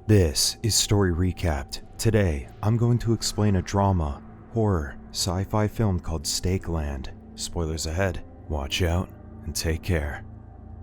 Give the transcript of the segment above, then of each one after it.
This is Story Recapped. Today, I'm going to explain a drama, horror, sci-fi film called Stakeland. Spoilers ahead. Watch out and take care.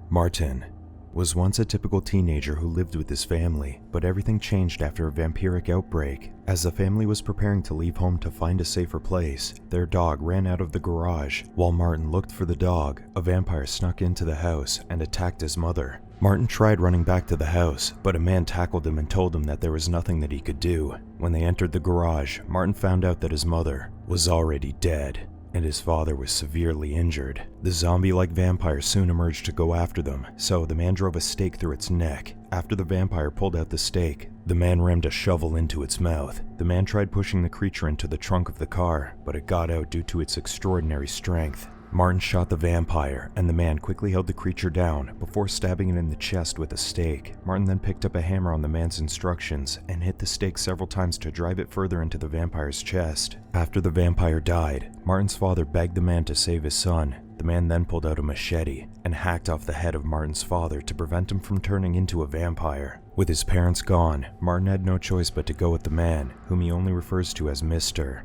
Martin was once a typical teenager who lived with his family, but everything changed after a vampiric outbreak. As the family was preparing to leave home to find a safer place, their dog ran out of the garage. While Martin looked for the dog, a vampire snuck into the house and attacked his mother. Martin tried running back to the house, but a man tackled him and told him that there was nothing that he could do. When they entered the garage, Martin found out that his mother was already dead, and his father was severely injured. The zombie-like vampire soon emerged to go after them, so the man drove a stake through its neck. After the vampire pulled out the stake, the man rammed a shovel into its mouth. The man tried pushing the creature into the trunk of the car, but it got out due to its extraordinary strength. Martin shot the vampire, and the man quickly held the creature down before stabbing it in the chest with a stake. Martin then picked up a hammer on the man's instructions and hit the stake several times to drive it further into the vampire's chest. After the vampire died, Martin's father begged the man to save his son. The man then pulled out a machete and hacked off the head of Martin's father to prevent him from turning into a vampire. With his parents gone, Martin had no choice but to go with the man, whom he only refers to as Mr.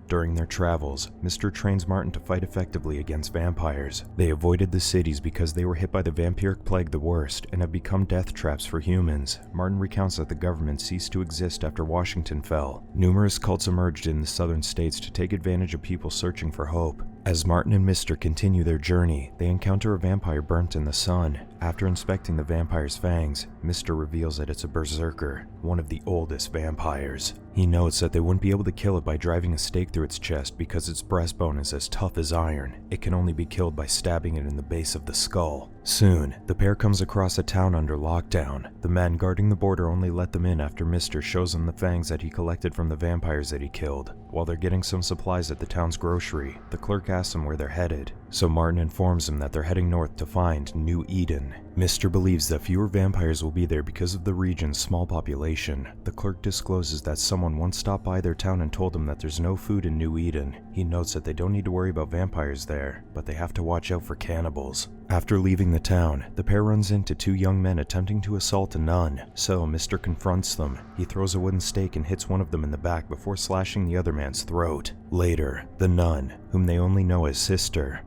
During their travels, Mr. trains Martin to fight effectively against vampires. They avoided the cities because they were hit by the vampiric plague the worst and have become death traps for humans. Martin recounts that the government ceased to exist after Washington fell. Numerous cults emerged in the southern states to take advantage of people searching for hope. As Martin and Mr. continue their journey, they encounter a vampire burnt in the sun. After inspecting the vampire's fangs, Mr. reveals that it's a berserker, one of the oldest vampires. He notes that they wouldn't be able to kill it by driving a stake through its chest because its breastbone is as tough as iron. It can only be killed by stabbing it in the base of the skull. Soon, the pair comes across a town under lockdown. The men guarding the border only let them in after Mr. shows them the fangs that he collected from the vampires that he killed. While they're getting some supplies at the town's grocery, the clerk asks them where they're headed, so Martin informs them that they're heading north to find New Eden. Mr. believes that fewer vampires will be there because of the region's small population. The clerk discloses that someone once stopped by their town and told them that there's no food in New Eden. He notes that they don't need to worry about vampires there, but they have to watch out for cannibals. After leaving the town, the pair runs into two young men attempting to assault a nun, so Mr. confronts them. He throws a wooden stake and hits one of them in the back before slashing the other man's throat. Later, the nun, whom they only know as Sister,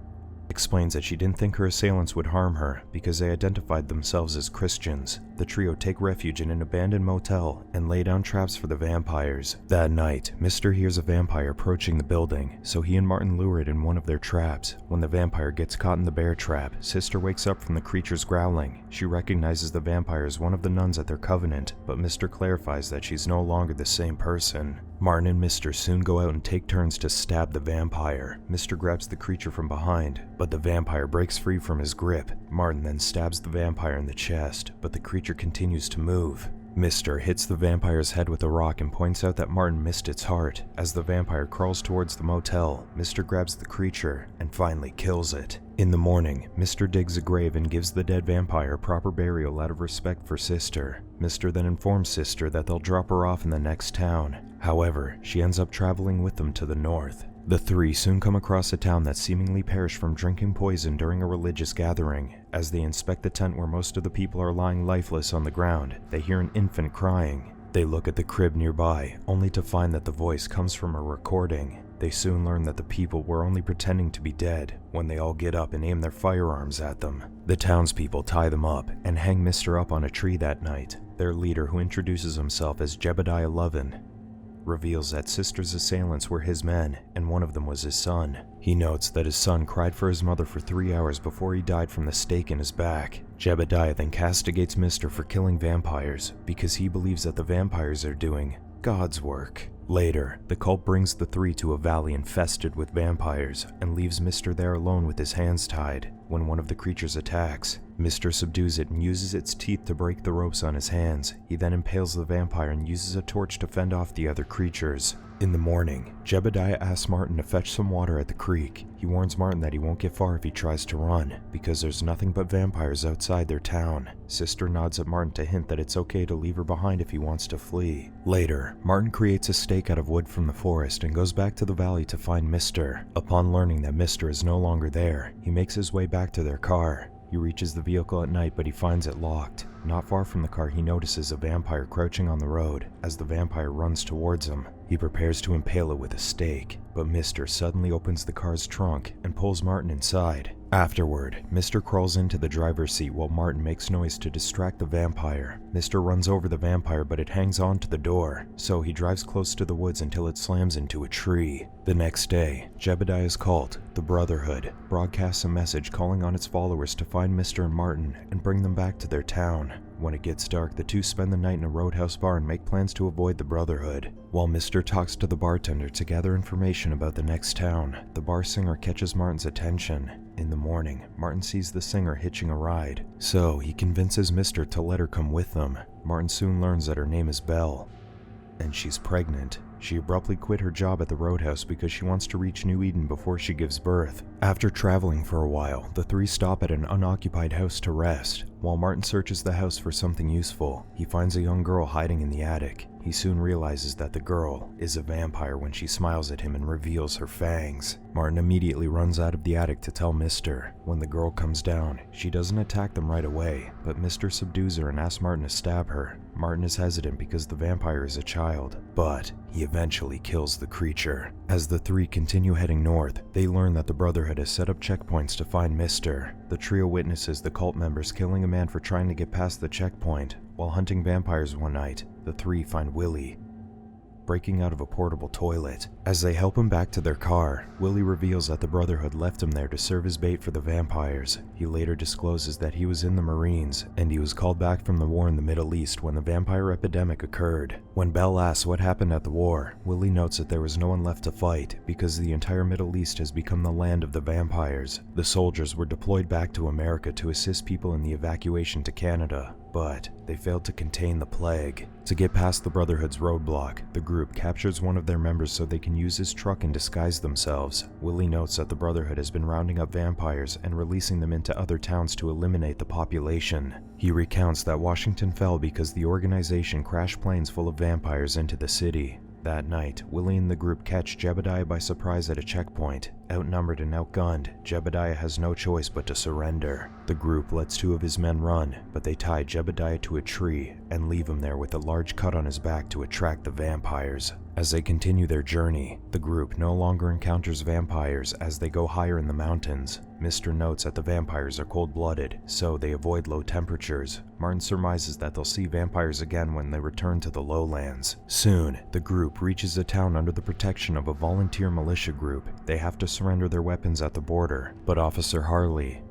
explains that she didn't think her assailants would harm her because they identified themselves as Christians. The trio take refuge in an abandoned motel and lay down traps for the vampires. That night, Mr. hears a vampire approaching the building, so he and Martin lure it in one of their traps. When the vampire gets caught in the bear trap, Sister wakes up from the creature's growling. She recognizes the vampire as one of the nuns at their covenant, but Mr. clarifies that she's no longer the same person. Martin and Mr. soon go out and take turns to stab the vampire. Mr. grabs the creature from behind, but the vampire breaks free from his grip. Martin then stabs the vampire in the chest, but the creature continues to move. Mr. hits the vampire's head with a rock and points out that Martin missed its heart. As the vampire crawls towards the motel, Mr. grabs the creature and finally kills it. In the morning, Mr. digs a grave and gives the dead vampire proper burial out of respect for Sister. Mr. then informs Sister that they'll drop her off in the next town. However, she ends up traveling with them to the north. The three soon come across a town that seemingly perished from drinking poison during a religious gathering. As they inspect the tent where most of the people are lying lifeless on the ground, they hear an infant crying. They look at the crib nearby, only to find that the voice comes from a recording. They soon learn that the people were only pretending to be dead when they all get up and aim their firearms at them. The townspeople tie them up and hang Mr. up on a tree that night. Their leader, who introduces himself as Jebediah Lovin, reveals that Sister's assailants were his men, and one of them was his son. He notes that his son cried for his mother for 3 hours before he died from the stake in his back. Jebediah then castigates Mr. for killing vampires, because he believes that the vampires are doing God's work. Later, the cult brings the three to a valley infested with vampires, and leaves Mr. there alone with his hands tied. When one of the creatures attacks, Mr. subdues it and uses its teeth to break the ropes on his hands. He then impales the vampire and uses a torch to fend off the other creatures. In the morning, Jebediah asks Martin to fetch some water at the creek. He warns Martin that he won't get far if he tries to run, because there's nothing but vampires outside their town. Sister nods at Martin to hint that it's okay to leave her behind if he wants to flee. Later, Martin creates a stake out of wood from the forest and goes back to the valley to find Mr. Upon learning that Mr. is no longer there, he makes his way back to their car. He reaches the vehicle at night, but he finds it locked. Not far from the car, he notices a vampire crouching on the road. As the vampire runs towards him, he prepares to impale it with a stake, but Mr. suddenly opens the car's trunk and pulls Martin inside. Afterward, Mr. crawls into the driver's seat while Martin makes noise to distract the vampire. Mr. runs over the vampire, but it hangs on to the door, so he drives close to the woods until it slams into a tree. The next day, Jebediah's cult, the Brotherhood, broadcasts a message calling on its followers to find Mr. and Martin and bring them back to their town. When it gets dark, the two spend the night in a roadhouse bar and make plans to avoid the Brotherhood. While Mr. talks to the bartender to gather information about the next town, the bar singer catches Martin's attention. In the morning, Martin sees the singer hitching a ride, so he convinces Mr. to let her come with them. Martin soon learns that her name is Belle, and she's pregnant. She abruptly quit her job at the roadhouse because she wants to reach New Eden before she gives birth. After traveling for a while, the three stop at an unoccupied house to rest. While Martin searches the house for something useful, he finds a young girl hiding in the attic. He soon realizes that the girl is a vampire when she smiles at him and reveals her fangs. Martin immediately runs out of the attic to tell Mr. When the girl comes down, she doesn't attack them right away, but Mr. subdues her and asks Martin to stab her. Martin is hesitant because the vampire is a child, but he eventually kills the creature. As the three continue heading north, they learn that the Brotherhood has set up checkpoints to find Mr. The trio witnesses the cult members killing a man for trying to get past the checkpoint. While hunting vampires one night, the three find Willie breaking out of a portable toilet. As they help him back to their car, Willie reveals that the Brotherhood left him there to serve as bait for the vampires. He later discloses that he was in the Marines, and he was called back from the war in the Middle East when the vampire epidemic occurred. When Belle asks what happened at the war, Willie notes that there was no one left to fight because the entire Middle East has become the land of the vampires. The soldiers were deployed back to America to assist people in the evacuation to Canada, but they failed to contain the plague. To get past the Brotherhood's roadblock, the group captures one of their members so they can use his truck and disguise themselves. Willie notes that the Brotherhood has been rounding up vampires and releasing them into other towns to eliminate the population. He recounts that Washington fell because the organization crashed planes full of vampires into the city. That night, Willie and the group catch Jebediah by surprise at a checkpoint. Outnumbered and outgunned, Jebediah has no choice but to surrender. The group lets two of his men run, but they tie Jebediah to a tree and leave him there with a large cut on his back to attract the vampires. As they continue their journey, the group no longer encounters vampires as they go higher in the mountains. Mr. notes that the vampires are cold-blooded, so they avoid low temperatures. Martin surmises that they'll see vampires again when they return to the lowlands. Soon, the group reaches a town under the protection of a volunteer militia group. They have to surrender their weapons at the border, but Officer Harley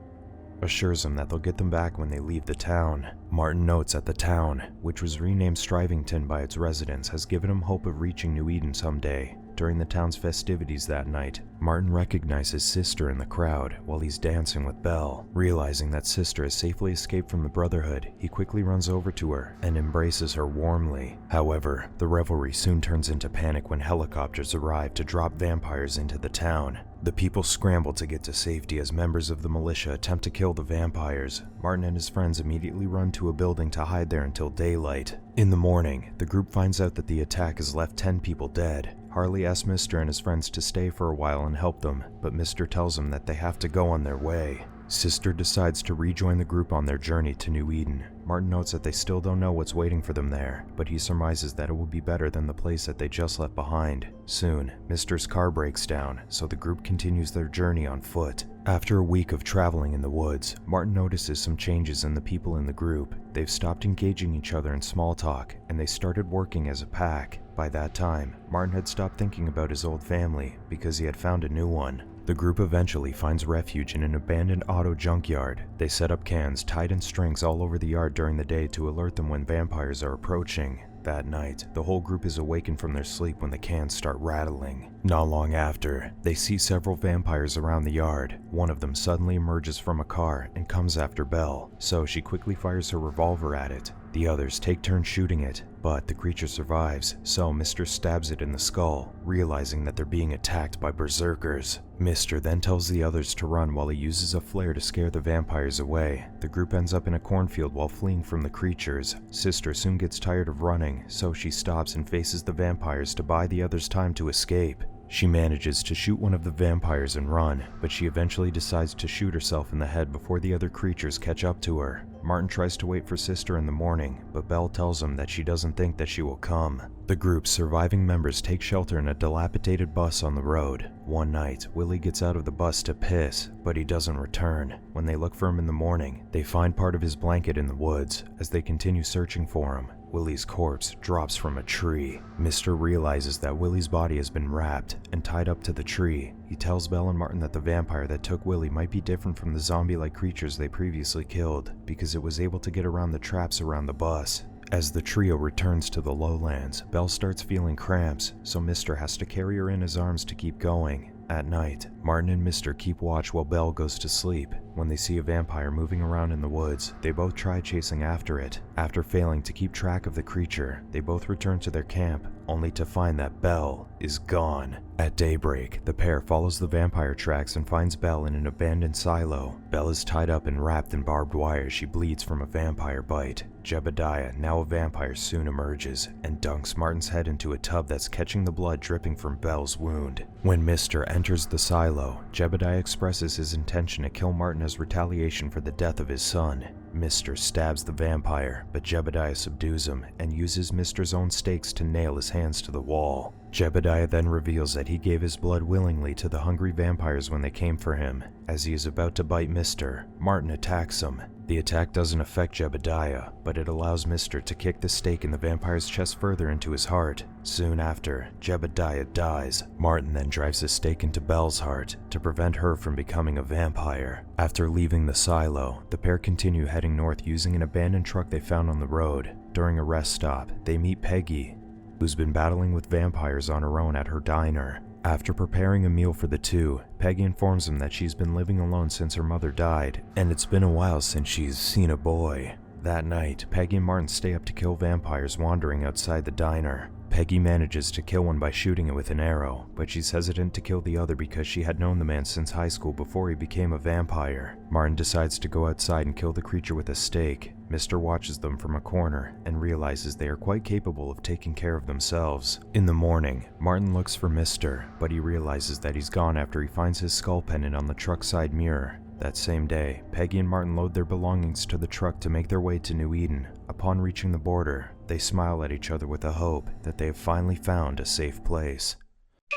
assures them that they'll get them back when they leave the town. Martin notes that the town, which was renamed Strivington by its residents, has given him hope of reaching New Eden someday. During the town's festivities that night, Martin recognizes Sister in the crowd while he's dancing with Belle. Realizing that Sister has safely escaped from the Brotherhood, he quickly runs over to her and embraces her warmly. However, the revelry soon turns into panic when helicopters arrive to drop vampires into the town. The people scramble to get to safety as members of the militia attempt to kill the vampires. Martin and his friends immediately run to a building to hide there until daylight. In the morning, the group finds out that the attack has left 10 people dead. Harley asks Mr. and his friends to stay for a while and help them, but Mr. tells them that they have to go on their way. Sister decides to rejoin the group on their journey to New Eden. Martin notes that they still don't know what's waiting for them there, but he surmises that it will be better than the place that they just left behind. Soon, Mr.'s car breaks down, so the group continues their journey on foot. After a week of traveling in the woods, Martin notices some changes in the people in the group. They've stopped engaging each other in small talk, and they started working as a pack. By that time, Martin had stopped thinking about his old family because he had found a new one. The group eventually finds refuge in an abandoned auto junkyard. They set up cans tied in strings all over the yard during the day to alert them when vampires are approaching. That night, the whole group is awakened from their sleep when the cans start rattling. Not long after, they see several vampires around the yard. One of them suddenly emerges from a car and comes after Belle, so she quickly fires her revolver at it. The others take turns shooting it, but the creature survives, so Mr. stabs it in the skull, realizing that they're being attacked by berserkers. Mr. then tells the others to run while he uses a flare to scare the vampires away. The group ends up in a cornfield while fleeing from the creatures. Sister soon gets tired of running, so she stops and faces the vampires to buy the others time to escape. She manages to shoot one of the vampires and run, but she eventually decides to shoot herself in the head before the other creatures catch up to her. Martin tries to wait for Sister in the morning, but Belle tells him that she doesn't think that she will come. The group's surviving members take shelter in a dilapidated bus on the road. One night, Willie gets out of the bus to piss, but he doesn't return. When they look for him in the morning, they find part of his blanket in the woods. As they continue searching for him, Willie's corpse drops from a tree. Mister realizes that Willie's body has been wrapped and tied up to the tree. He tells Belle and Martin that the vampire that took Willie might be different from the zombie-like creatures they previously killed, because it was able to get around the traps around the bus. As the trio returns to the lowlands, Belle starts feeling cramps, so Mister has to carry her in his arms to keep going. At night, Martin and Mister keep watch while Belle goes to sleep. When they see a vampire moving around in the woods, they both try chasing after it. After failing to keep track of the creature, they both return to their camp, only to find that Belle is gone. At daybreak, the pair follows the vampire tracks and finds Belle in an abandoned silo. Belle is tied up and wrapped in barbed wire as she bleeds from a vampire bite. Jebediah, now a vampire, soon emerges and dunks Martin's head into a tub that's catching the blood dripping from Belle's wound. When Mister enters the silo, Jebediah expresses his intention to kill Martin as retaliation for the death of his son. Mister stabs the vampire, but Jebediah subdues him and uses Mister's own stakes to nail his hands to the wall. Jebediah then reveals that he gave his blood willingly to the hungry vampires when they came for him. As he is about to bite Mister, Martin attacks him. The attack doesn't affect Jebediah, but it allows Mister to kick the stake in the vampire's chest further into his heart. Soon after, Jebediah dies. Martin then drives the stake into Belle's heart to prevent her from becoming a vampire. After leaving the silo, the pair continue heading north using an abandoned truck they found on the road. During a rest stop, they meet Peggy, who's been battling with vampires on her own at her diner. After preparing a meal for the two, Peggy informs them that she's been living alone since her mother died, and it's been a while since she's seen a boy. That night, Peggy and Martin stay up to kill vampires wandering outside the diner. Peggy manages to kill one by shooting it with an arrow, but she's hesitant to kill the other because she had known the man since high school before he became a vampire. Martin decides to go outside and kill the creature with a stake. Mister watches them from a corner and realizes they are quite capable of taking care of themselves. In the morning, Martin looks for Mister, but he realizes that he's gone after he finds his skull pendant on the truck side mirror. That same day, Peggy and Martin load their belongings to the truck to make their way to New Eden. Upon reaching the border, they smile at each other with the hope that they have finally found a safe place.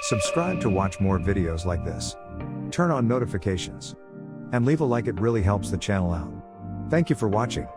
Subscribe to watch more videos like this. Turn on notifications. And leave a like, it really helps the channel out. Thank you for watching.